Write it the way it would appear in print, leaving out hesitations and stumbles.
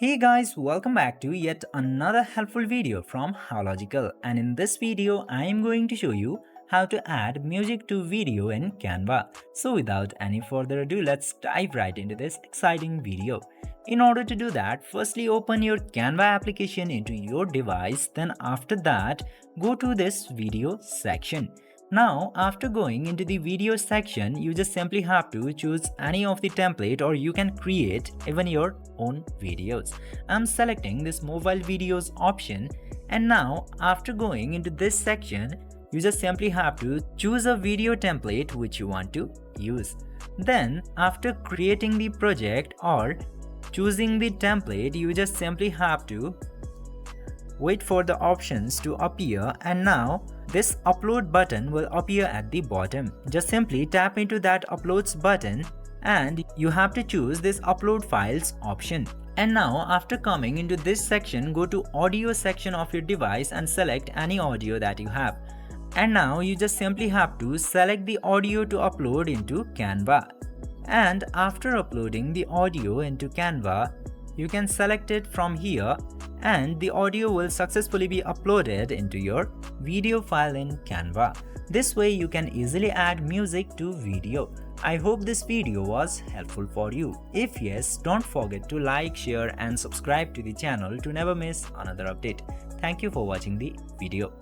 Hey guys, welcome back to yet another helpful video from Howlogical, and in this video I am going to show you how to add music to video in Canva. So without any further ado, let's dive right into this exciting video. In order to do that, firstly open your Canva application into your device, then after that go to this video section. Now, after going into the video section, you just simply have to choose any of the template or you can create even your own videos. I'm selecting this mobile videos option, and now after going into this section, you just simply have to choose a video template which you want to use. Then after creating the project or choosing the template, you just simply have to wait for the options to appear, and now this upload button will appear at the bottom. Just simply tap into that uploads button and you have to choose this upload files option. And now after coming into this section, go to audio section of your device and select any audio that you have. And now you just simply have to select the audio to upload into Canva. And after uploading the audio into Canva, you can select it from here and the audio will successfully be uploaded into your video file in Canva. This way you can easily add music to video. I hope this video was helpful for you. If yes, don't forget to like, share and subscribe to the channel to never miss another update. Thank you for watching the video.